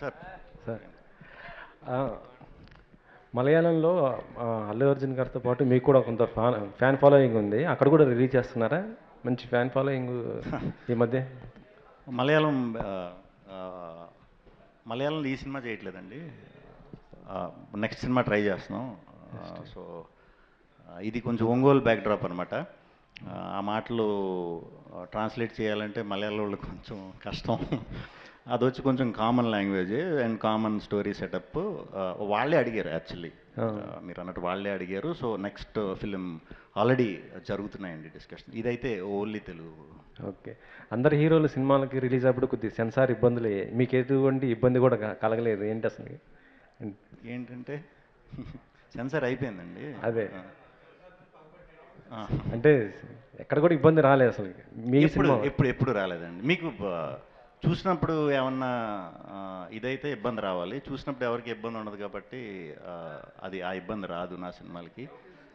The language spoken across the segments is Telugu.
సార్ సార్ మలయాళంలో అల్లు అర్జున్ గారితో పాటు మీకు కూడా కొంత ఫ్యాన్ ఫాలోయింగ్ ఉంది. అక్కడ కూడా రిలీజ్ చేస్తున్నారా? మంచి ఫ్యాన్ ఫాలోయింగ్ ఈ మధ్య. మలయాళం మలయాళంలో ఈ సినిమా చేయట్లేదండి. నెక్స్ట్ సినిమా ట్రై చేస్తున్నాం. సో ఇది కొంచెం ఒంగోలు బ్యాక్డ్రాప్ అనమాట. ఆ మాటలు ట్రాన్స్లేట్ చేయాలంటే మలయాళం వాళ్ళు కొంచెం కష్టం. అది వచ్చి కొంచెం common language and common story setup. వాళ్ళే అడిగారు యాక్చువల్లీ, మీరు అన్నట్టు వాళ్ళే అడిగారు. సో నెక్స్ట్ ఫిలిం ఆల్రెడీ జరుగుతున్నాయండి డిస్కషన్. ఇదైతే ఓన్లీ తెలుగు. ఓకే. అందరు హీరోలు సినిమాలకి రిలీజ్ అప్పుడు కొద్దిగా సెన్సార్ ఇబ్బందులు, మీకు ఎటువంటి ఇబ్బంది కూడా కలగలేదు ఏంటి అసలు? ఏంటంటే సెన్సార్ అయిపోయిందండి. అదే అంటే ఎక్కడ కూడా ఇబ్బంది రాలేదు అసలు మీ సినిమా? ఎప్పుడు రాలేదండి. మీకు చూసినప్పుడు ఏమన్నా ఇదైతే ఇబ్బంది రావాలి, చూసినప్పుడు ఎవరికి ఇబ్బంది ఉండదు కాబట్టి అది ఆ ఇబ్బంది రాదు నా సినిమాలకి.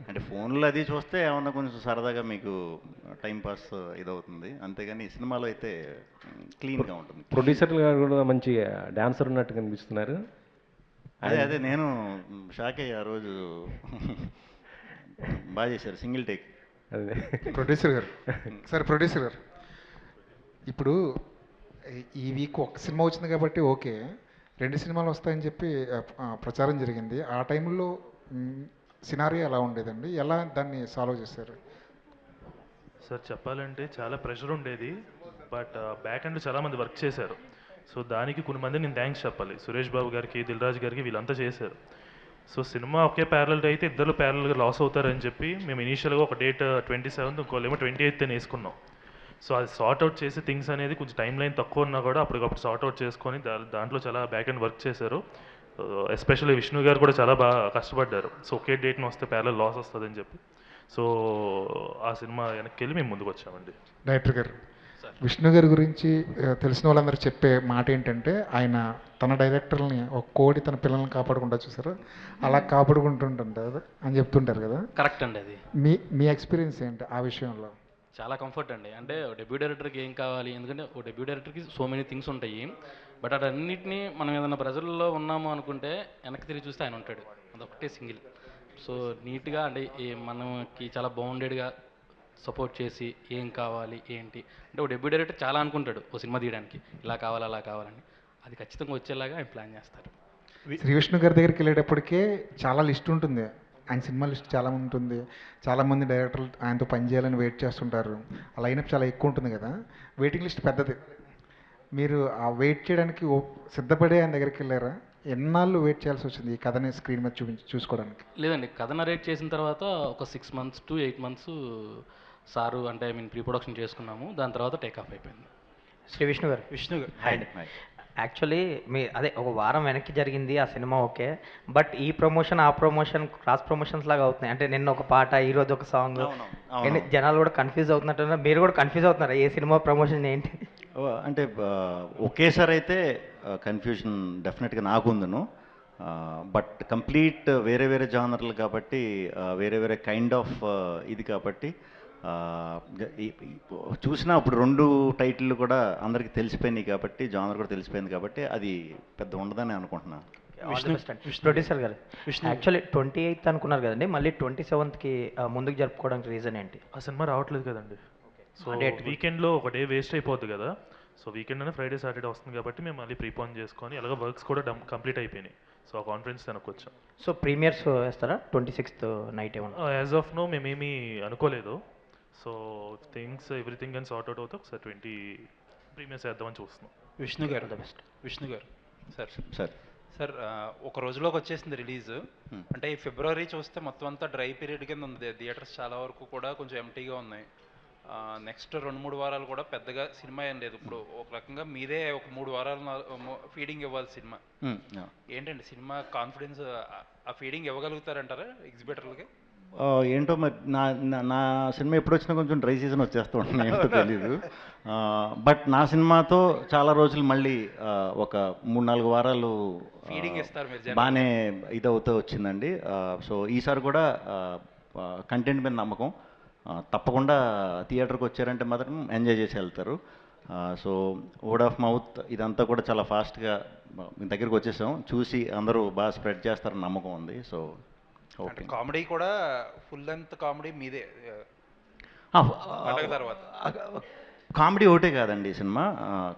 అంటే ఫోన్లో అది చూస్తే ఏమన్నా కొంచెం సరదాగా మీకు టైంపాస్ ఇదవుతుంది, అంతేగాని సినిమాలో అయితే క్లీన్గా ఉంటుంది. ప్రొడ్యూసర్లు గారు కూడా మంచి డాన్సర్ ఉన్నట్టు కనిపిస్తున్నారు. అదే నేను షాక్ అయ్యి ఆ రోజు. బాగా చేశారు, సింగిల్ టేక్. అదే ప్రొడ్యూసర్ గారు. సరే ప్రొడ్యూసర్ గారు, ఇప్పుడు ఈ వీక్ ఒక సినిమా వచ్చింది కాబట్టి ఓకే, 2 సినిమాలు వస్తాయని చెప్పి ప్రచారం జరిగింది. ఆ టైంలో సినారియో ఎలా ఉండేదండి? ఎలా దాన్ని సాల్వ్ చేశారు? సార్ చెప్పాలంటే చాలా ప్రెషర్ ఉండేది, బట్ బ్యాక్ అండ్ చాలామంది వర్క్ చేశారు. సో దానికి కొన్ని మంది నేను థ్యాంక్స్ చెప్పాలి. సురేష్ బాబు గారికి, దిల్ రాజు గారికి, వీళ్ళంతా చేశారు. సో సినిమా ఒకే ప్యారల్ అయితే ఇద్దరు ప్యారల్గా లాస్ అవుతారని చెప్పి మేము ఇనీషియల్గా ఒక డేట్ 27th, ఇంకోలేమో 28th అని వేసుకున్నాం. సో అది సార్ట్అవుట్ చేసే థింగ్స్ అనేది కొంచెం టైం లైన్ తక్కువ ఉన్నా కూడా అప్పటికప్పుడు సార్ట్అవుట్ చేసుకొని దాంట్లో చాలా బ్యాక్ అండ్ వర్క్ చేశారు. ఎస్పెషల్లీ విష్ణు గారు కూడా చాలా బాగా కష్టపడ్డారు. సో ఒకే డేట్ని వస్తే ప్యారల్ లాస్ వస్తుందని చెప్పి. సో ఆ సినిమా వెనక్కి వెళ్ళి మేము ముందుకు వచ్చామండి. డైరెక్టర్ గారు, విష్ణు గారి గురించి తెలిసిన వాళ్ళందరూ చెప్పే మాట ఏంటంటే, ఆయన తన డైరెక్టర్ని ఒక కోడి తన పిల్లల్ని కాపాడుకుంటా చూసారు, అలా కాపాడుకుంటుంటారు అని చెప్తుంటారు కదా. కరెక్ట్ అండి. అది మీ ఎక్స్పీరియన్స్ ఏంటి ఆ విషయంలో? చాలా కంఫర్ట్ అండి. అంటే డెబ్యూ డైరెక్టర్కి ఏం కావాలి, ఎందుకంటే ఓ డెబ్యూ డైరెక్టర్కి సో మెనీ థింగ్స్ ఉంటాయి. బట్ అన్నింటినీ మనం ఏదైనా ప్రజల్లో ఉన్నాము అనుకుంటే వెనక్కి తిరిగి చూస్తే ఆయన ఉంటాడు. అదొకటే సింగిల్. సో నీట్గా అంటే మనకి చాలా బౌండెడ్గా సపోర్ట్ చేసి ఏం కావాలి ఏంటి అంటే ఓ డెబ్యూ డైరెక్టర్ చాలా అనుకుంటాడు ఓ సినిమా తీయడానికి, ఇలా కావాలి అలా కావాలని. అది ఖచ్చితంగా వచ్చేలాగా ఆయన ప్లాన్ చేస్తారు. శ్రీ విష్ణు గారి దగ్గరికి వెళ్ళేటప్పటికే చాలా లిస్ట్ ఉంటుంది, ఆయన సినిమా లిస్ట్ చాలా ఉంటుంది. చాలామంది డైరెక్టర్లు ఆయనతో పనిచేయాలని వెయిట్ చేస్తుంటారు. ఆ లైనప్ చాలా ఎక్కువ ఉంటుంది కదా, వెయిటింగ్ లిస్ట్ పెద్దది. మీరు ఆ వెయిట్ చేయడానికి సిద్ధపడే ఆయన దగ్గరికి వెళ్ళారా? ఎన్నాళ్ళు వెయిట్ చేయాల్సి వచ్చింది ఈ కథని స్క్రీన్ మీద చూసుకోవడానికి? లేదండి, కథ నరేట్ చేసిన తర్వాత ఒక 6 months to 8 months సారు అంటే ప్రీ ప్రొడక్షన్ చేసుకున్నాము. దాని తర్వాత టేక్ ఆఫ్ అయిపోయింది. శ్రీ విష్ణు గారు. యాక్చువల్లీ అదే ఒక వారం వెనక్కి జరిగింది ఆ సినిమా, ఓకే. బట్ ఈ ప్రమోషన్ ఆ ప్రమోషన్ క్రాస్ ప్రమోషన్స్ లాగా అవుతున్నాయి. అంటే నిన్న ఒక పాట, ఈరోజు ఒక సాంగ్, జనాలు కూడా కన్ఫ్యూజ్ అవుతున్నట్టు. మీరు కూడా కన్ఫ్యూజ్ అవుతున్నారా ఏ సినిమా ప్రమోషన్ ఏంటి? అంటే ఒకేసారి అయితే కన్ఫ్యూజన్ డెఫినెట్గా నాకు ఉందను. బట్ కంప్లీట్ వేరే వేరే జానర్లు కాబట్టి, వేరే వేరే కైండ్ ఆఫ్ ఇది కాబట్టి చూసినా ఇప్పుడు 2 టైటిళ్ళు కూడా అందరికీ తెలిసిపోయినాయి కాబట్టి, జానర్ కూడా తెలిసిపోయింది కాబట్టి అది పెద్ద ఉండదని అనుకుంటున్నాను. ప్రొడ్యూసర్ గారు, యాక్చువల్లీ 28th అనుకున్నారు కదండి, మళ్ళీ 27th ముందుకు జరుపుకోవడానికి రీజన్ ఏంటి? ఆ సినిమా రావట్లేదు కదండి. సో వీకెండ్లో ఒక డే వేస్ట్ అయిపోద్ది కదా. సో వీకెండ్ అనే ఫ్రైడే సాటర్డే వస్తుంది కాబట్టి మేము మళ్ళీ ప్రీపోన్ చేసుకొని అలాగే వర్క్స్ కూడా కంప్లీట్ అయిపోయినాయి. సో ఆ కాన్ఫరెన్స్ వెనక్కి వచ్చాం. సో ప్రీమియర్స్ వేస్తారా 26th నైట్ ఏమన్నా? యాజ్ ఆఫ్ నో మేమేమీ అనుకోలేదు. సో థింగ్స్ ఎవ్రీథింగ్ అని సార్ట్ అవుట్ అవుతే ఒకసారి 20 ప్రీమియర్స్ వేద్దామని చూస్తున్నాం. విష్ణు గారు, విష్ణు గారు సార్ సార్ ఒక రోజులోకి వచ్చేసింది రిలీజ్. అంటే ఈ ఫిబ్రవరి చూస్తే మొత్తం అంతా డ్రై పీరియడ్ కింద ఉంది. థియేటర్స్ చాలా వరకు కూడా కొంచెం ఎంటీగా ఉన్నాయి. నెక్స్ట్ 2-3 వారాలు కూడా పెద్దగా సినిమా ఏం లేదు. ఇప్పుడు ఒక రకంగా మీరే ఒక 3 వారాలు ఫీడింగ్ ఇవ్వాలి సినిమా. ఏంటండి సినిమా కాన్ఫిడెన్స్, ఆ ఫీడింగ్ ఇవ్వగలుగుతారంటారా ఎగ్జిబిటర్లకి? ఏంటో మరి నా సినిమా ఎప్పుడు వచ్చినా కొంచెం డ్రై సీజన్ వచ్చేస్తూ ఉంటుంది, ఏంటో తెలీదు. బట్ నా సినిమాతో చాలా రోజులు మళ్ళీ ఒక 3-4 వారాలు ఫీడింగ్ ఇస్తారు మీరు, బాగానే ఇదవుతూ వచ్చిందండి. సో ఈసారి కూడా కంటెంట్ మీద నమ్మకం, తప్పకుండా థియేటర్కి వచ్చారంటే మాత్రం ఎంజాయ్ చేసి వెళ్తారు. సో వర్డ్ ఆఫ్ మౌత్ ఇదంతా కూడా చాలా ఫాస్ట్గా మీ దగ్గరికి వచ్చేసాం, చూసి అందరూ బాగా స్ప్రెడ్ చేస్తారని నమ్మకం ఉంది. So okay. కామెడీ కూడా ఫుల్ లెంత్ కామెడీ మీదే పండగ తర్వాత. కామెడీ ఒకటే కాదండి ఈ సినిమా,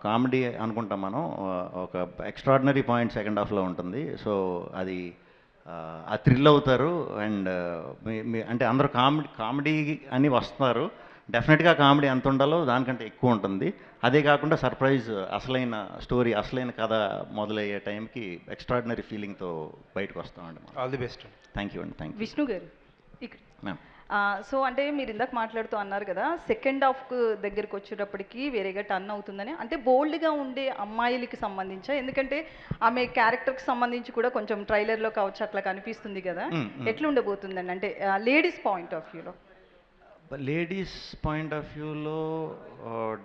కామెడీ అనుకుంటాం మనం, ఒక ఎక్స్ట్రాడినరీ పాయింట్ సెకండ్ హాఫ్లో ఉంటుంది. సో అది ఆ థ్రిల్ అవుతారు. అండ్ అంటే అందరూ కామెడీ అని వస్తున్నారు, డెఫినెట్గా కామెడీ ఎంత ఉండాలో దానికంటే ఎక్కువ ఉంటుంది. అదే కాకుండా సర్ప్రైజ్, అసలైన స్టోరీ, అసలైన కథ మొదలయ్యే టైంకి ఎక్స్ట్రాడినరీ ఫీలింగ్తో బయటకు వస్తామండి. All the best. Thank you అండి. Thank you. విష్ణు గారు ఇక్కడ మ్యామ్. సో అంటే మీరు ఇందాక మాట్లాడుతూ అన్నారు కదా, సెకండ్ హాఫ్ దగ్గరికి వచ్చేటప్పటికి వేరేగా టర్న్ అవుతుందని. అంటే బోల్డ్గా ఉండే అమ్మాయిలకి సంబంధించా? ఎందుకంటే ఆమె క్యారెక్టర్కి సంబంధించి కూడా కొంచెం ట్రైలర్లో కావచ్చు అట్లా కనిపిస్తుంది కదా, ఎట్లా ఉండబోతుందండి అంటే లేడీస్ పాయింట్ ఆఫ్ వ్యూలో? లేడీస్ పాయింట్ ఆఫ్ వ్యూలో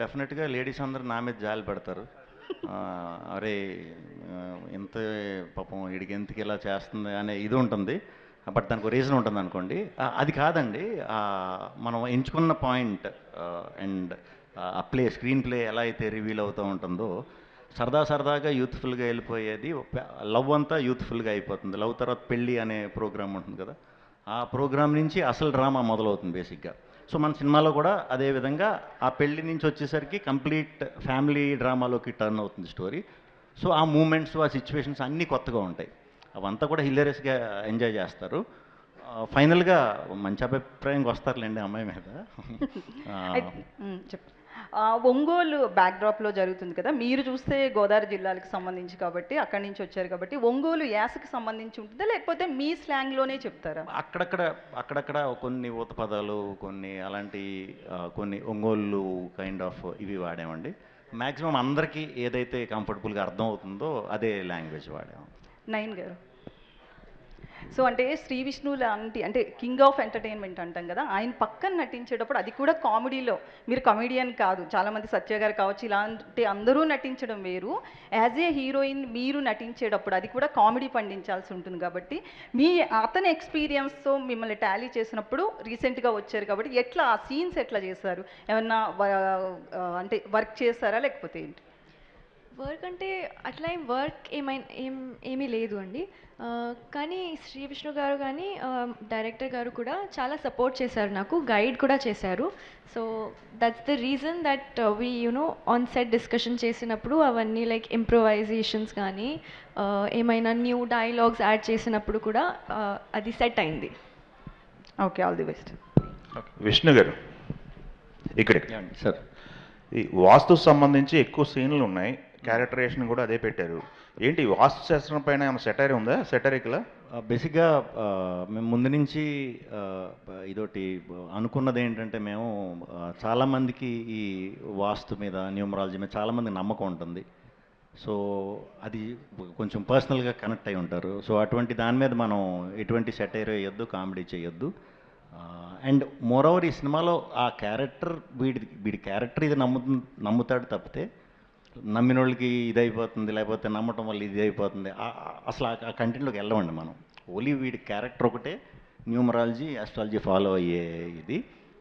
డెఫినెట్గా లేడీస్ అందరూ నా మీద జాలి పడతారు. అరే ఇంత పాపం వీడికి ఎందుకు ఇలా చేస్తుంది అనే ఇది ఉంటుంది. బట్ దానికి రీజన్ ఉంటుంది అనుకోండి. అది కాదండి, మనం ఎంచుకున్న పాయింట్ అండ్ ఆ స్క్రీన్ ప్లే ఎలా అయితే రివీల్ అవుతూ ఉంటుందో, సరదాగా యూత్ఫుల్గా వెళ్ళిపోయేది. లవ్ అంతా యూత్ఫుల్గా అయిపోతుంది. లవ్ తర్వాత పెళ్ళి అనే ప్రోగ్రామ్ ఉంటుంది కదా, ఆ ప్రోగ్రామ్ నుంచి అసలు డ్రామా మొదలవుతుంది బేసిక్గా. సో మన సినిమాలో కూడా అదేవిధంగా ఆ పెళ్ళి నుంచి వచ్చేసరికి కంప్లీట్ ఫ్యామిలీ డ్రామాలోకి టర్న్ అవుతుంది స్టోరీ. సో ఆ మూమెంట్స్, ఆ సిచ్యువేషన్స్ అన్నీ కొత్తగా ఉంటాయి. అవంతా కూడా హిలేరియస్గా ఎంజాయ్ చేస్తారు. ఫైనల్గా మంచి అభిప్రాయంగా వస్తారులేండి అమ్మాయి మీద. చెప్పు. ఒంగోలు బ్యాక్డ్రాప్లో జరుగుతుంది కదా, మీరు చూస్తే గోదావరి జిల్లాలకు సంబంధించి కాబట్టి, అక్కడి నుంచి వచ్చారు కాబట్టి, ఒంగోలు యాసకి సంబంధించి ఉంటుందా లేకపోతే మీ స్లాంగ్లోనే చెప్తారా? అక్కడక్కడ కొన్ని ఊత పదాలు, కొన్ని అలాంటి కొన్ని ఒంగోలు కైండ్ ఆఫ్ ఇవి వాడామండి. మ్యాక్సిమం అందరికీ ఏదైతే కంఫర్టబుల్గా అర్థం అవుతుందో అదే లాంగ్వేజ్ వాడాము. నయన్ గారు, సో అంటే శ్రీ విష్ణు లాంటి అంటే కింగ్ ఆఫ్ ఎంటర్టైన్మెంట్ అంటాం కదా, ఆయన పక్కన నటించేటప్పుడు అది కూడా కామెడీలో, మీరు కమెడియన్ కాదు, చాలామంది సత్య గారు కావచ్చు ఇలాంటి అందరూ నటించడం వేరు, యాజ్ ఏ హీరోయిన్ మీరు నటించేటప్పుడు అది కూడా కామెడీ పండించాల్సి ఉంటుంది కాబట్టి అతని ఎక్స్పీరియన్స్తో మిమ్మల్ని టాలీ చేసినప్పుడు రీసెంట్గా వచ్చారు కాబట్టి ఎట్లా ఆ సీన్స్ ఎట్లా చేశారు? ఏమన్నా అంటే వర్క్ చేస్తారా లేకపోతే ఏంటి? వర్క్ అంటే అట్లా ఏమీ లేదు అండి. కానీ శ్రీ విష్ణు గారు కానీ డైరెక్టర్ గారు కూడా చాలా సపోర్ట్ చేశారు, నాకు గైడ్ కూడా చేశారు. So that's the reason that we on set discussion చేసినప్పుడు అవన్నీ లైక్ ఇంప్రొవైజేషన్స్ కానీ ఏమైనా న్యూ డైలాగ్స్ యాడ్ చేసినప్పుడు కూడా అది సెట్ అయింది. Okay, all the best. Vishnu garu ఇక్కడ సార్, ఈ వాస్తు సంబంధించి ఎక్కువ సీన్లు ఉన్నాయి, క్యారెక్టరేషన్ కూడా అదే పెట్టారు. ఏంటి వాస్తు శాస్త్రం పైన ఏమైనా సెటైర్ ఉందా? సెటరిక్లా బేసిక్గా మేము ముందు నుంచి ఇదొకటి అనుకున్నది ఏంటంటే, మేము చాలామందికి ఈ వాస్తు మీద, న్యూమరాలజీ మీద చాలామంది నమ్మకం ఉంటుంది. సో అది కొంచెం పర్సనల్గా కనెక్ట్ అయి ఉంటారు. సో అటువంటి దాని మీద మనం ఎటువంటి సెటైర్ వేయొద్దు, కామెడీ చేయొద్దు. అండ్ మోరోవర్ ఈ సినిమాలో ఆ క్యారెక్టర్ వీడి క్యారెక్టర్ ఇది నమ్ముతాడు తప్పితే నమ్మిన వాళ్ళకి ఇది అయిపోతుంది, లేకపోతే నమ్మటం వల్ల ఇది అయిపోతుంది, అసలు ఆ కంటెంట్లోకి వెళ్ళమండి మనం. ఓన్లీ వీడి క్యారెక్టర్ ఒకటే న్యూమరాలజీ, ఆస్ట్రాలజీ ఫాలో అయ్యే ఇది.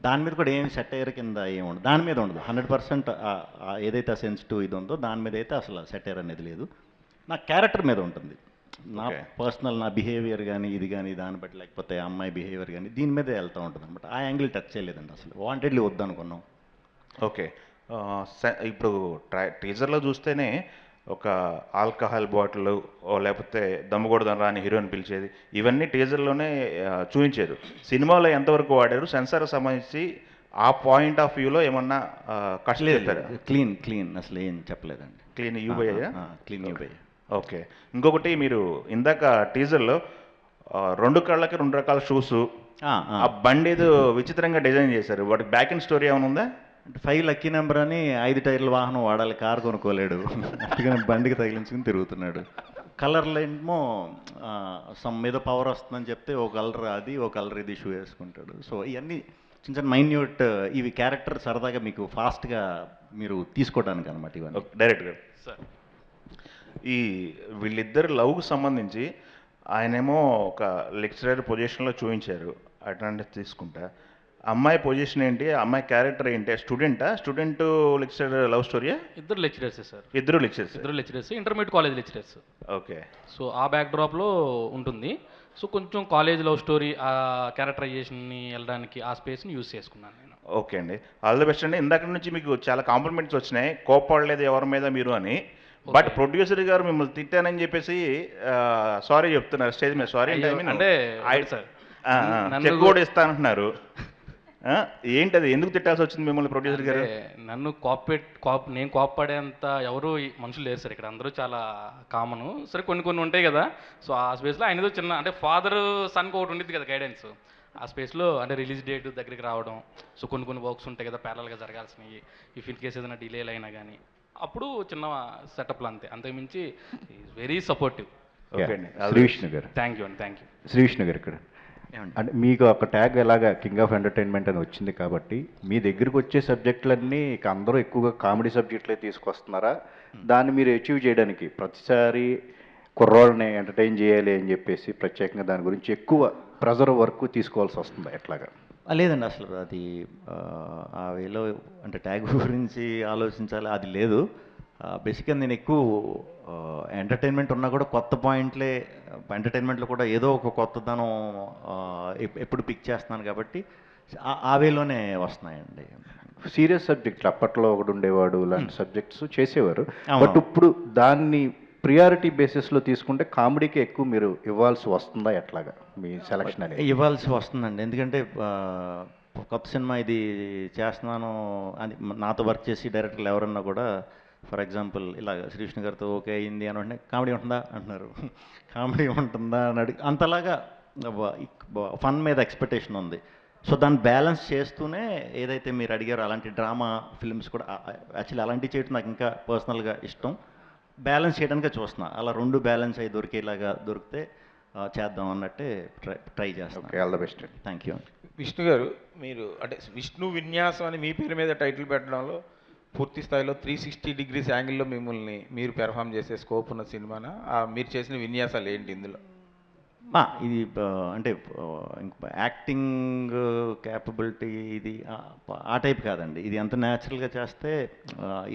దాని మీద కూడా ఏమి సెటైర్ కింద ఏముండదు, దాని మీద ఉండదు. 100% ఏదైతే సెన్సిటివ్ ఇది ఉందో దాని మీద అయితే అసలు సెటైర్ అనేది లేదు. నా క్యారెక్టర్ మీద ఉంటుంది, నా పర్సనల్, నా బిహేవియర్ కానీ ఇది కానీ దాన్ని బట్టి, లేకపోతే అమ్మాయి బిహేవియర్ కానీ దీని మీదే వెళ్తూ ఉంటుంది అనమాట. ఆ యాంగిల్ టచ్ చేయలేదండి, అసలు వాంటెడ్లీ వద్దనుకున్నాం. ఓకే, ఇప్పుడు టీజర్లో చూస్తేనే ఒక ఆల్కహాల్ బాటిల్ లేకపోతే దమ్ముగొడదనరా అని హీరోని పిలిచేది, ఇవన్నీ టీజర్లోనే చూపించారు. సినిమాలో ఎంతవరకు వాడారు? సెన్సార్కి సంబంధించి ఆ పాయింట్ ఆఫ్ వ్యూలో ఏమన్నా కష్టం చెప్పారా? క్లీన్ అసలు ఏం చెప్పలేదండి. క్లీన్ యూబయ్యా? క్లీన్ యూబయ్య. ఓకే. ఇంకొకటి, మీరు ఇందాక టీజర్లో 2 కళ్ళకి 2 రకాల షూస్, ఆ బండి ఏదో విచిత్రంగా డిజైన్ చేశారు, వాటికి బ్యాక్ అండ్ స్టోరీ ఏమైనా ఉందా? అంటే 5 లక్కీ నెంబర్ అని 5 టైర్ల వాహనం వాడాలి, కారు కొనుక్కోలేడు, అందుకని బండికి తగిలించుకుని తిరుగుతున్నాడు. కలర్లో ఏమో సమ్ ఏదో పవర్ వస్తుందని చెప్తే ఓ కలర్ అది, ఓ కలర్ ఇది షూ వేసుకుంటాడు. సో ఇవన్నీ చిన్న చిన్న మైన్యూట్ ఇవి క్యారెక్టర్ సరదాగా మీకు ఫాస్ట్గా మీరు తీసుకోవడానికి అనమాట ఇవన్నీ. డైరెక్ట్గా సార్, ఈ వీళ్ళిద్దరు లవ్కు సంబంధించి ఆయనేమో ఒక లెక్చరర్ పొజిషన్లో చూపించారు, అటెండెన్స్ తీసుకుంటా. అమ్మాయి పొజిషన్ ఏంటి, అమ్మాయి క్యారెక్టర్ ఏంటి, స్టూడెంట్ లెక్చరర్ లవ్ స్టోరీయా? ఇద్దరు లెక్చరర్స్ సార్. ఇద్దరు lecturers. Intermediate college lecturers. Okay. So ఆ బ్యాక్డ్రాప్లో ఉంటుంది. సో కొంచెం కాలేజ్ లవ్ స్టోరీ ఆ క్యారెక్టరైజేషన్ని వెళ్ళడానికి ఆ స్పేస్ని యూజ్ చేసుకున్నాను నేను. ఓకే అండి, ఆల్ ది బెస్ట్ అండి. ఇందాక నుంచి మీకు చాలా కాంప్లిమెంట్స్ వచ్చినాయి, కోప్పడలేదు ఎవరి మీద మీరు అని. బట్ ప్రొడ్యూసర్ గారు మిమ్మల్ని తిట్టానని చెప్పేసి సారీ చెప్తున్నారు స్టేజ్ మీద. సారీ అంటే చెక్ కూడా ఇస్తానంటున్నారు. ఏంటి అది, ఎందుకు తిట్టాల్సి వచ్చింది మిమ్మల్ని ప్రొడ్యూసర్ గారు? నన్ను నేను కోప్పడేంత ఎవరు మనుషులు లేరు సార్ ఇక్కడ, అందరూ చాలా కామను. సరే కొన్ని ఉంటాయి కదా, సో ఆ స్పేస్లో ఆయనదో చిన్న అంటే ఫాదర్ సన్కి ఒకటి ఉండిద్ది కదా గైడెన్స్, ఆ స్పేస్లో అంటే రిలీజ్ డేట్ దగ్గరికి రావడం, సో కొన్ని వర్క్స్ ఉంటాయి కదా ప్యారల్గా జరగాల్సినవి, ఇఫ్ ఇన్ కేసు ఏదైనా డిలేలు అయినా కానీ అప్పుడు చిన్న సెటప్లు అంతకుమించి వెరీ సపోర్టివ్. ఓకే అండి, శ్రీ విష్ణు గారు. థ్యాంక్ యూ అండి, థ్యాంక్ యూ. శ్రీ విష్ణు గారు ఇక్కడ అంటే మీకు ఒక ట్యాగ్ ఎలాగా కింగ్ ఆఫ్ ఎంటర్టైన్మెంట్ అని వచ్చింది కాబట్టి మీ దగ్గరికి వచ్చే సబ్జెక్టులన్నీ ఇక అందరూ ఎక్కువగా కామెడీ సబ్జెక్టులే తీసుకొస్తున్నారా? దాన్ని మీరు అచీవ్ చేయడానికి ప్రతిసారి కుర్రోళ్ళని ఎంటర్టైన్ చేయాలి అని చెప్పేసి ప్రత్యేకంగా దాని గురించి ఎక్కువ ప్రెజర్ వర్క్ తీసుకోవాల్సి వస్తుందా ఎట్లాగా? లేదండి, అసలు అది ఆ వేలో అంటే ట్యాగ్ గురించి ఆలోచించాలి అది లేదు. బేసిక్గా నేను ఎక్కువ ఎంటర్టైన్మెంట్ ఉన్నా కూడా కొత్త పాయింట్లే, ఎంటర్టైన్మెంట్లో కూడా ఏదో ఒక కొత్తదనం ఎప్పుడు పిక్ చేస్తున్నాను కాబట్టి ఆ వేలోనే వస్తున్నాయండి. సీరియస్ సబ్జెక్టులు అప్పట్లో ఒకటి ఉండేవాడు, లాంటి సబ్జెక్ట్స్ చేసేవారు. బట్ ఇప్పుడు దాన్ని ప్రియారిటీ బేసిస్లో తీసుకుంటే కామెడీకి ఎక్కువ మీరు ఇవ్వాల్సి వస్తుందా ఎట్లాగా మీ సెలక్షన్ అనేది? ఇవ్వాల్సి వస్తుందండి, ఎందుకంటే కొత్త సినిమా ఇది చేస్తున్నాను అని నాతో వర్క్ చేసి డైరెక్టర్లు ఎవరన్నా కూడా ఫర్ ఎగ్జాంపుల్ ఇలా శ్రీకృష్ణ గారితో ఓకే అయింది అని అంటే కామెడీ ఉంటుందా అంటున్నారు, కామెడీ ఉంటుందా అని అడిగి అంతలాగా ఫన్ మీద ఎక్స్పెక్టేషన్ ఉంది. సో దాన్ని బ్యాలెన్స్ చేస్తూనే ఏదైతే మీరు అడిగారో అలాంటి డ్రామా ఫిల్మ్స్ కూడా యాక్చువల్లీ అలాంటివి చేయడం నాకు ఇంకా పర్సనల్గా ఇష్టం. బ్యాలెన్స్ చేయడానికే చూస్తున్నా, అలా రెండు బ్యాలెన్స్ అయ్యి దొరికేలాగా దొరికితే చేద్దాం అన్నట్టే ట్రై చేస్తాను. Okay, all the best. Thank you. Vishnu గారు, మీరు అంటే విష్ణు విన్యాసం అని మీ పేరు మీద టైటిల్ పెట్టడంలో పూర్తి స్థాయిలో 360 degrees యాంగిల్లో మిమ్మల్ని మీరు పెర్ఫామ్ చేసే స్కోప్ ఉన్న సినిమానా? మీరు చేసిన విన్యాసాలు ఏంటి ఇందులో? ఇది అంటే యాక్టింగ్ క్యాపబిలిటీ ఇది ఆ టైప్ కాదండి, ఇది ఎంత న్యాచురల్గా చేస్తే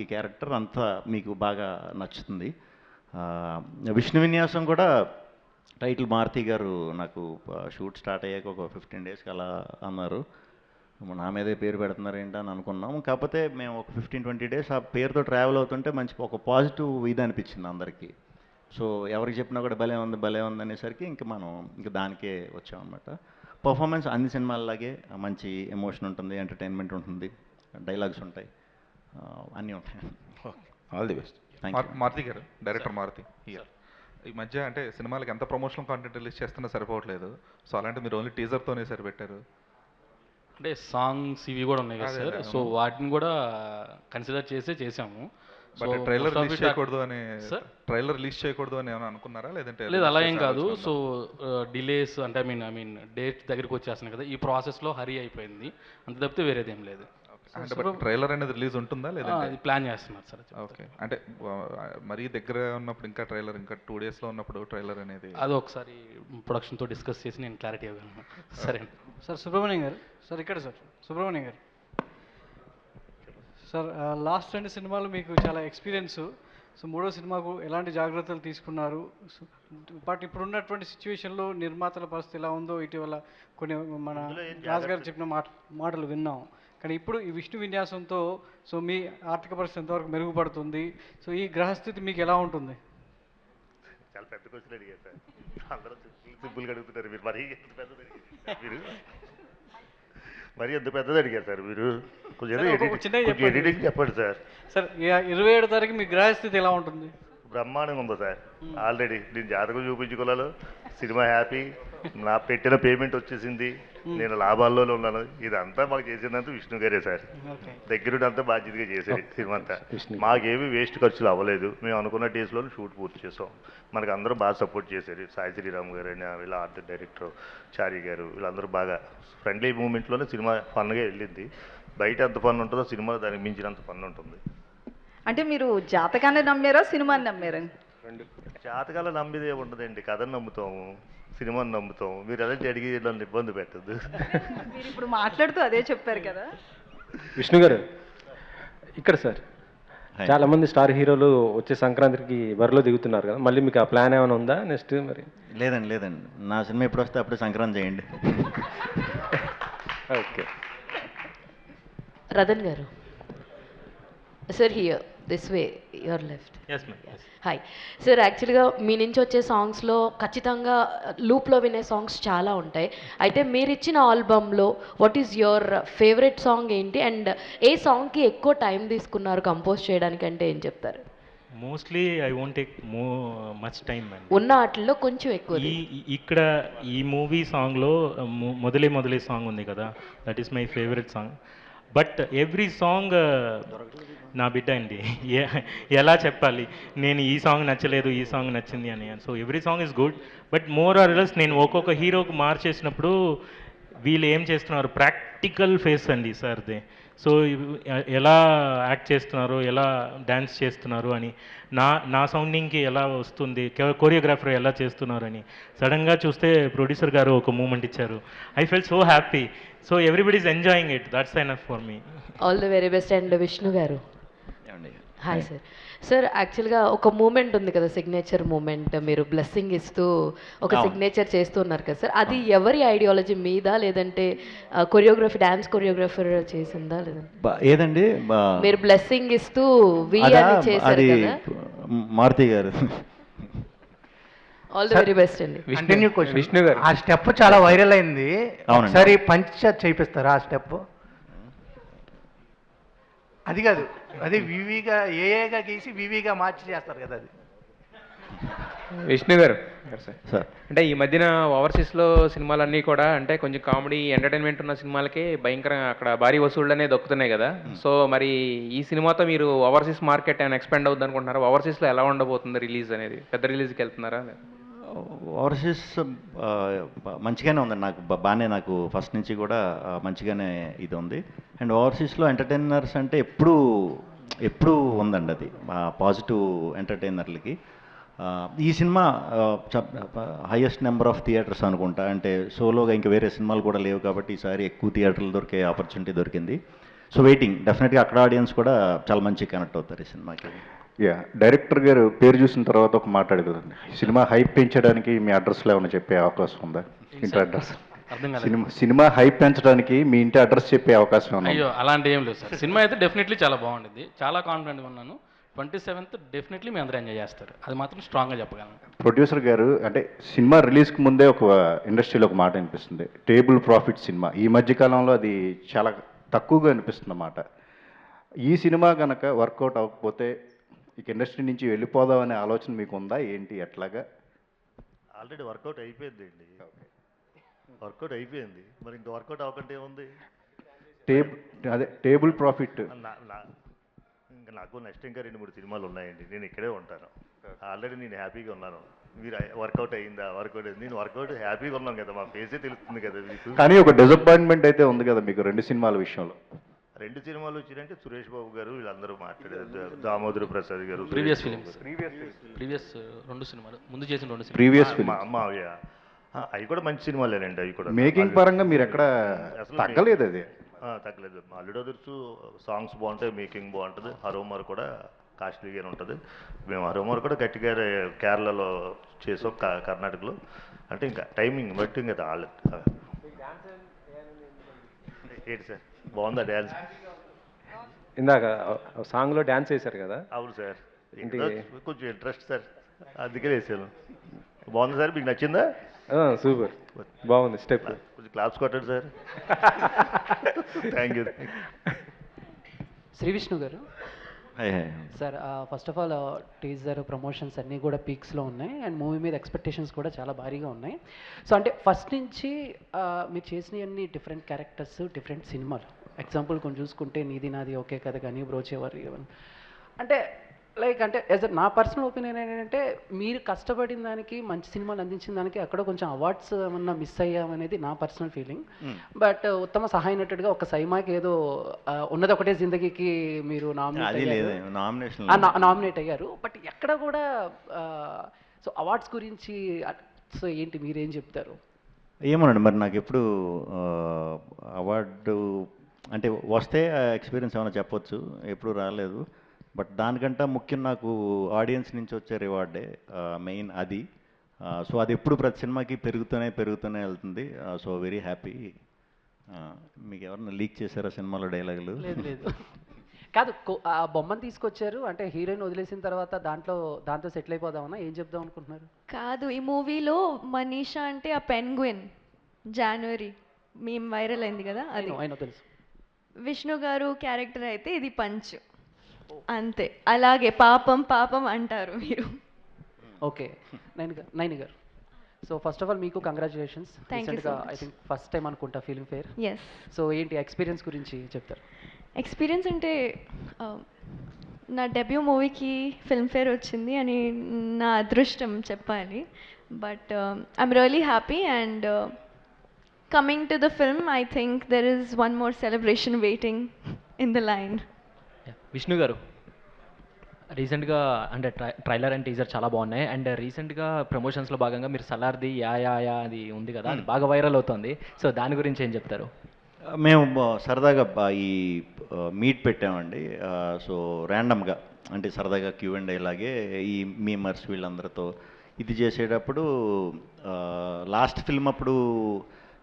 ఈ క్యారెక్టర్ అంత మీకు బాగా నచ్చుతుంది. విష్ణు విన్యాసం కూడా టైటిల్ మారుతి గారు నాకు షూట్ స్టార్ట్ అయ్యాక ఒక 15 days అలా అన్నారు, నా మీదే పేరు పెడుతున్నారు ఏంటి అని అనుకున్నాం. కాకపోతే మేము ఒక 15-20 days ఆ పేరుతో ట్రావెల్ అవుతుంటే మంచి ఒక పాజిటివ్ ఇది అనిపించింది అందరికీ. సో ఎవరికి చెప్పినా కూడా భలే ఉంది అనేసరికి మనం దానికే వచ్చామన్నమాట. పర్ఫార్మెన్స్ అన్ని సినిమాల్లాగే మంచి ఎమోషన్ ఉంటుంది, ఎంటర్టైన్మెంట్ ఉంటుంది, డైలాగ్స్ ఉంటాయి, అన్నీ ఉంటాయి. All the best. మారుతి గారు, డైరెక్టర్ మారుతి. ఈ మధ్య అంటే సినిమాలకి ఎంత ప్రమోషనల్ కాంటెంట్ రిలీజ్ చేస్తున్నా సరిపోవట్లేదు, సో అలాంటి మీరు ఓన్లీ టీజర్తోనే సరిపెట్టారు. అంటే సాంగ్స్ ఇవి కూడా ఉన్నాయి కదా సార్, సో వాటిని కూడా కన్సిడర్ చేసాము. బట్ ట్రైలర్ రిలీజ్ చేయకూడదు అని ఏమైనా అనుకున్నారా లేదంటే? లేదు, అలా ఏం కాదు. సో డిలేస్ అంటే ఐ మీన్ డేట్ దగ్గరికి వచ్చేస్తున్నాయి కదా, ఈ ప్రాసెస్లో హరీ అయిపోయింది, అంత తప్పితే వేరేదేం లేదు. అంటే బట్ ట్రైలర్ అనేది రిలీజ్ ఉంటుందా లేదంటే? అది ప్లాన్ చేస్తున్నారు సార్. ఓకే, అంటే మరీ దగ్గర ఉన్నప్పుడు ఇంకా ట్రైలర్ ఇంకా 2 daysలో ఉన్నప్పుడు ట్రైలర్ అనేది అది ఒకసారి ప్రొడక్షన్తో డిస్కస్ చేసి నేను క్లారిటీ ఇవ్వగలను. సరే సార్. సుబ్రహ్మణ్యం గారు సార్, ఇక్కడ సార్ సుబ్రహ్మణ్యం గారు సార్, లాస్ట్ 2 సినిమాలు మీకు చాలా ఎక్స్పీరియన్స్. సో 3వ సినిమాకు ఎలాంటి జాగ్రత్తలు తీసుకున్నారు? బట్ ఇప్పుడున్నటువంటి సిచ్యువేషన్లో నిర్మాతల పరిస్థితి ఎలా ఉందో ఇటీవల కొన్ని మన రాజు గారు చెప్పిన మాటలు విన్నాం. కానీ ఇప్పుడు ఈ విష్ణు విన్యాసంతో సో మీ ఆర్థిక పరిస్థితి ఎంతవరకు మెరుగుపడుతుంది? సో ఈ గ్రహస్థితి మీకు ఎలా ఉంటుంది? చాలా పెద్ద క్వశ్చన్ అడిగారు సార్, అందరూ సింపుల్గా అడుగుతున్నారు, మీరు మరీ ఎంత పెద్దది అడిగారు సార్ మీరు. కొంచెం ఎడిటింగ్ చెప్పండి సార్. సార్ 27వ తారీఖు మీ గ్రహస్థితి ఎలా ఉంటుంది? బ్రహ్మాండంగా ఉందా సార్? ఆల్రెడీ నేను జాతకం చూపించుకోలేదు, సినిమా హ్యాపీ, నా పెట్టిన పేమెంట్ వచ్చేసింది, నేను లాభాల్లో ఉన్నాను. ఇదంతా మాకు చేసిందంతా విష్ణు గారే సార్, దగ్గరుండి అంతా బాధ్యతగా చేసేది సినిమా అంతా. మాకేమీ వేస్ట్ ఖర్చులు అవ్వలేదు, మేము అనుకున్న డేస్లో షూట్ పూర్తి చేసాం. మనకు అందరూ బాగా సపోర్ట్ చేశారు, సాయి శ్రీరామ్ గారు అని వీళ్ళ ఆర్ట్ డైరెక్టర్ చారి గారు, వీళ్ళందరూ బాగా ఫ్రెండ్లీ మూమెంట్లోనే సినిమా ఫన్గా వెళ్ళింది. బయట ఎంత ఫన్ ఉంటుందో సినిమాలో దానికి మించినంత ఫన్ ఉంటుంది. అంటే మీరు జాతకాన్ని నమ్మారా సినిమాని నమ్మారా? జాతకాలు నమ్మిదే ఉండదండి, కథను నమ్ముతాము. సినిమాని నమ్ముతాం. మీరు అలాంటి అడిగి నన్ను ఇబ్బంది పెట్టద్దు. మీరు ఇప్పుడు మాట్లాడుతూ అదే చెప్పారు కదా. విష్ణు గారు ఇక్కడ సార్ చాలా మంది స్టార్ హీరోలు వచ్చే సంక్రాంతికి బరిలో దిగుతున్నారు కదా, మళ్ళీ మీకు ఆ ప్లాన్ ఏమైనా ఉందా నెక్స్ట్? మరి లేదండి. నా సినిమా ఎప్పుడు వస్తే అప్పుడే సంక్రాంతి చేయండి. ఓకే. రతన్ గారు sir, here this way your left. Hi sir, యాక్చువల్గా మీ నుంచి వచ్చే సాంగ్స్లో ఖచ్చితంగా లూప్లో వినే సాంగ్స్ చాలా ఉంటాయి. అయితే మీరు ఇచ్చిన ఆల్బమ్లో what is your favourite song ఏంటి, అండ్ ఏ సాంగ్కి ఎక్కువ టైం తీసుకున్నారు కంపోజ్ చేయడానికి అంటే ఏం చెప్తారు? Mostly I won't take much time అండి. ఉన్న వాటిల్లో కొంచెం ఎక్కువ. ఇక్కడ ఈ మూవీ సాంగ్లో మొదలే సాంగ్ ఉంది కదా, that is my favourite song. But every song నా బిడ్డ అండి, ఎలా చెప్పాలి, నేను ఈ సాంగ్ నచ్చలేదు ఈ సాంగ్ నచ్చింది అని. So every song is good, but more or less నేను ఒక్కొక్క హీరోకి మార్చేసినప్పుడు వీళ్ళు ఏం చేస్తున్నారు, ప్రాక్టికల్ ఫేస్ అండి సార్దే. సో ఎలా యాక్ట్ చేస్తున్నారు, ఎలా డ్యాన్స్ చేస్తున్నారు అని, నా సౌండింగ్కి ఎలా వస్తుంది, కొరియోగ్రాఫర్ ఎలా చేస్తున్నారు అని సడన్గా చూస్తే ప్రొడ్యూసర్ గారు ఒక మూమెంట్ ఇచ్చారు. I fell so happy. So everybody is enjoying it, that's enough for me. All the very best. And Vishnu garu hi sir. Sir యాక్చువల్గా ఒక మూమెంట్ ఉంది కదా, సిగ్నేచర్ మూమెంట్, మీరు బ్లెస్సింగ్ ఇస్తూ ఒక సిగ్నేచర్ చేస్తున్నారు కదా సార్, అది ఎవరి ఐడియాలజీ మీద, లేదంటే కొరియోగ్రఫీ డాన్స్ కొరియోగ్రాఫర్ చేసిందా లేదంటే ఏదండి మీరు బ్లెస్సింగ్ ఇస్తూ వి అని చేశారు కదా? మారుతి గారు. ఆల్ ది వెరీ బెస్ట్ అండి. విష్ణు గారు ఆ స్టెప్ చాలా వైరల్ అయింది, ఒకసారి పంచ్ చేయిస్తారా ఆ స్టెప్? అది కాదు, అది వివిగా ఏఏగా గీసి వివిగా మార్చి చేస్తారు కదా అది. విష్ణు గారు సార్, అంటే ఈ మధ్యన ఓవర్సీస్లో సినిమాలన్నీ కూడా అంటే కొంచెం కామెడీ ఎంటర్టైన్మెంట్ ఉన్న సినిమాలకి భయంకరంగా అక్కడ భారీ వసూళ్ళు అనేది దొక్కుతున్నాయి కదా. సో మరి ఈ సినిమాతో మీరు ఓవర్సీస్ మార్కెట్ ఏమైనా ఎక్స్పెండ్ అవుతుంది అనుకుంటున్నారా? ఓవర్సీస్లో ఎలా ఉండబోతుంది రిలీజ్ అనేది? పెద్ద రిలీజ్కి వెళ్తున్నారా? ఓవర్సీస్ మంచిగానే ఉందండి, నాకు బాగానే, నాకు ఫస్ట్ నుంచి కూడా మంచిగానే ఇది ఉంది. అండ్ ఓవర్సీస్లో ఎంటర్టైనర్స్ అంటే ఎప్పుడూ ఉందండి, అది పాజిటివ్ ఎంటర్టైనర్లకి. ఈ cinema highest number of theatres అనుకుంటా, అంటే సోలోగా ఇంకా వేరే సినిమాలు కూడా లేవు కాబట్టి ఈసారి ఎక్కువ థియేటర్లు దొరికే ఆపర్చునిటీ దొరికింది. సో వెయిటింగ్, డెఫినెట్గా అక్కడ ఆడియన్స్ కూడా చాలా మంచిగా కనెక్ట్ అవుతారు ఈ సినిమాకి. డైరెక్టర్ గారు పేరు చూసిన తర్వాత ఒక మాట్లాడగలండి, సినిమా హైప్ పెంచడానికి మీ అడ్రస్లో ఏమైనా చెప్పే అవకాశం ఉందా? ఇంటి అడ్రస్, సినిమా హైప్ పెంచడానికి మీ ఇంటి అడ్రస్ చెప్పే అవకాశం ఉందా? అయ్యో అలాంటి ఏం లేదు సార్, సినిమా అయితే డెఫినెట్లీ చాలా బాగుంటుంది, చాలా కాన్ఫిడెంట్గా ఉన్నాను. 27th డెఫినెట్లీ మీ అందరూ ఎంజాయ్ చేస్తారు, అది మాత్రం స్ట్రాంగ్గా చెప్పగలను. ప్రొడ్యూసర్ గారు, అంటే సినిమా రిలీజ్కి ముందే ఒక ఇండస్ట్రీలో ఒక మాట అనిపిస్తుంది, టేబుల్ ప్రాఫిట్ సినిమా. ఈ మధ్యకాలంలో అది చాలా తక్కువగా అనిపిస్తుంది అన్నమాట. ఈ సినిమా కనుక వర్కౌట్ అవ్వకపోతే ఇక ఇండస్ట్రీ నుంచి వెళ్ళిపోదాం అనే ఆలోచన మీకు ఉందా ఏంటి, ఎట్లాగా? ఆల్రెడీ వర్కౌట్ అయిపోయింది అండి, వర్కౌట్ అయిపోయింది, మరి ఇంకా వర్కౌట్ అవ్వకంటే ఏముంది? Table profit. ఇంకా నాకు నెక్స్ట్ ఇంకా 2-3 సినిమాలు ఉన్నాయండి, నేను ఇక్కడే ఉంటాను. ఆల్రెడీ నేను హ్యాపీగా ఉన్నాను. మీరు వర్కౌట్ అయిందా, వర్కౌట్ అయింది, నేను వర్కౌట్ హ్యాపీగా ఉన్నాను కదా, మా ఫేసే తెలుస్తుంది కదా మీకు. కానీ ఒక డిసప్పాయింట్మెంట్ అయితే ఉంది కదా మీకు 2 సినిమాల విషయంలో. 2 సినిమాలు వచ్చినాయంటే సురేష్ బాబు గారు వీళ్ళందరూ మాట్లాడారు, దామోదర్ ప్రసాద్ గారు, ప్రీవియస్ 2 సినిమాలు ముందు చేసిన 2 సినిమాలు ప్రీవియస్ మావయ్య, అవి కూడా మంచి సినిమాలేనండి. అవి కూడా మేకింగ్ పరంగా మీరు ఎక్కడ తగ్గలేదు, అది తగ్గలేదు. అల్లుడు అదుర్సు సాంగ్స్ బాగుంటాయి, మేకింగ్ బాగుంటుంది. హరోమర్ కూడా కాస్ట్లీగానే ఉంటుంది. మేము హరోమర్ కూడా గట్టిగా కేరళలో చేసాం, కర్ణాటకలో. అంటే ఇంకా టైమింగ్ బట్టి ఇంకా వాళ్ళు ఏంటి సార్, బాగుందా డ్యాన్స్? ఇందాక సాంగ్లో డ్యాన్స్ వేశారు కదా? అవును సార్, కొంచెం ఇంట్రెస్ట్ సార్, అందుకే వేసాను. బాగుంది సార్, మీకు నచ్చిందా? సూపర్, బాగుంది స్టెప్. కొంచెం క్లాప్స్ కొట్టండి sir. Thank you. Shri Vishnu garu sir, first of all teaser promotions అన్నీ కూడా పీక్స్లో ఉన్నాయి, అండ్ మూవీ మీద ఎక్స్పెక్టేషన్స్ కూడా చాలా భారీగా ఉన్నాయి. సో అంటే ఫస్ట్ నుంచి మీరు చేసినవన్నీ డిఫరెంట్ క్యారెక్టర్స్, డిఫరెంట్ సినిమాలు. ఎగ్జాంపుల్ కొంచెం చూసుకుంటే నీది నాది ఒకే కథ కానీ, బ్రోచేవారు అంటే లైక్ అంటే యాజ్ నా పర్సనల్ ఒపీనియన్ ఏంటంటే, మీరు కష్టపడిన దానికి, మంచి సినిమాలు అందించిన దానికి అక్కడ కొంచెం అవార్డ్స్ ఏమన్నా మిస్ అయ్యామనేది నా పర్సనల్ ఫీలింగ్. బట్ ఉత్తమ సహాయ నటుడిగా ఒక సైమాకి ఏదో ఉన్నది ఒకటే జిందగీకి మీరు నామినేట్ అయ్యారు. బట్ ఎక్కడ కూడా సో అవార్డ్స్ గురించి సో ఏంటి మీరేం చెప్తారు? ఏమోనండి మరి నాకు ఎప్పుడు అవార్డు అంటే వస్తే ఎక్స్పీరియన్స్ ఏమైనా చెప్పొచ్చు, ఎప్పుడు రాలేదు. బట్ దానికంటే ముఖ్యం నాకు ఆడియన్స్ నుంచి వచ్చే రివార్డే మెయిన్ అది. సో అది ఎప్పుడు ప్రతి సినిమాకి పెరుగుతూనే వెళ్తుంది. So very happy. మీకు ఎవరన్నా లీక్ చేశారా సినిమాలో డైలాగులు? లేదు కాదు, ఆ బొమ్మను తీసుకొచ్చారు అంటే హీరోయిన్ వదిలేసిన తర్వాత దాంతో సెటిల్ అయిపోదామన్నా ఏం చెప్దాం అనుకుంటున్నారు? కాదు, ఈ మూవీలో మనీషా అంటే ఆ పెన్గ్విన్ జనవరి మేము వైరల్ అయింది కదా, అది అయినా తెలుసు. విష్ణు గారు క్యారెక్టర్ అయితే ఇది పంచ్, అంతే. అలాగే పాపం అంటారు మీరు. ఓకే, నైని గారు, సో ఫస్ట్ ఆఫ్ ఆల్ మీకు congratulations. Thank you so much. I think first time అనుకుంటా ఫిల్మ్ ఫేర్. ఎస్. సో ఏంటి ఎక్స్పీరియన్స్ గురించి చెప్తారు? ఎక్స్పీరియన్స్ అంటే నా డెబ్యూ మూవీకి ఫిల్మ్ఫేర్ వచ్చింది అని నా అదృష్టం చెప్పాలి. But I'm really happy and coming to the film I think there is one more celebration waiting in the line. Vishnu గారు, రీసెంట్గా అంటే ట్రైలర్ అండ్ టీజర్ చాలా బాగున్నాయి. అండ్ రీసెంట్గా ప్రమోషన్స్లో భాగంగా మీరు సలార్ది యా అది ఉంది కదా, అది బాగా వైరల్ అవుతుంది. సో దాని గురించి ఏం చెప్తారు? మేము సరదాగా ఈ మీట్ పెట్టామండి. సో ర్యాండమ్గా అంటే సరదాగా Q&A లాగే ఈ మీమర్స్ వీళ్ళందరితో ఇది చేసేటప్పుడు లాస్ట్ ఫిల్మ్ అప్పుడు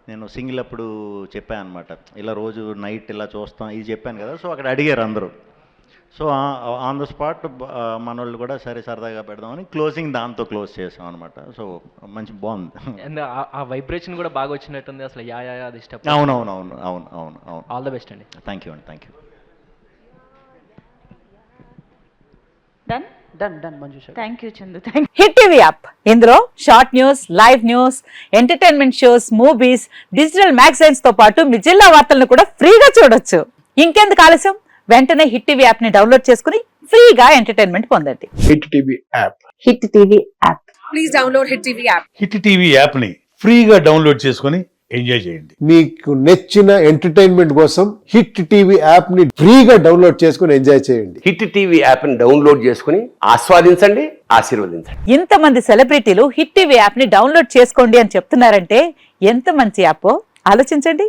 నేను సింగిల్ అప్పుడు చెప్పాను అనమాట, ఇలా రోజు నైట్ ఇలా చూస్తాం ఇది చెప్పాను కదా. సో అక్కడ అడిగారు అందరూ. సో ఆన్ ద స్పాట్ మన వాళ్ళు కూడా సరే సరదాగా పెడదామని క్లోజింగ్ దాంతో క్లోజ్ చేసాం అనమాట. సో మంచి బాగుంది. అండ్ ఆ వైబ్రేషన్ కూడా బాగా వచ్చినట్టుంది అసలు. యా అది ఇష్టం. అవును. ఆల్ ద బెస్ట్ అండి. థ్యాంక్ యూ అండి. Thank you. Done Manjusha. Thank you Chandu. Hit TV app, ఇందులో short news, live news, entertainment shows, movies, digital magazines తో పాటు మీ జిల్లా వార్తలను కూడా ఫ్రీగా చూడొచ్చు. ఇంకెందుకు ఆలస్యం, వెంటనే హిట్ టీవీ యాప్ ని డౌన్లోడ్ చేసుకుని ఫ్రీగా ఎంటర్టైన్మెంట్ పొందండి. Hit TV app. Hit TV app. Please download hit TV app. Hit TV app ని ఫ్రీగా డౌన్లోడ్ చేసుకుని ఎంజాయ్ చేయండి. మీకు నచ్చిన ఎంటర్టైన్మెంట్ కోసం హిట్ టీవీ యాప్ ని ఫ్రీగా డౌన్లోడ్ చేసుకుని ఎంజాయ్ చేయండి. హిట్ టీవీ యాప్ ని డౌన్లోడ్ చేసుకుని ఆస్వాదించండి, ఆశీర్వదించండి. ఇంతమంది సెలబ్రిటీలు హిట్ టీవీ యాప్ ని డౌన్లోడ్ చేసుకోండి అని చెప్తున్నారంటే ఎంత మంచి యాప్ ఆలోచించండి.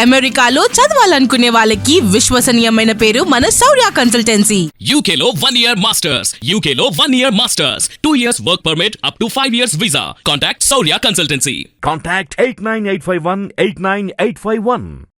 అమెరికాలో చదవాలనుకునే వాళ్ళకి విశ్వసనీయమైన పేరు మన శౌర్య consultancy. UKలో 1 year masters, 2 years work permit up to 5 years visa. Contact Saurya Consultancy. Contact 89851 89851.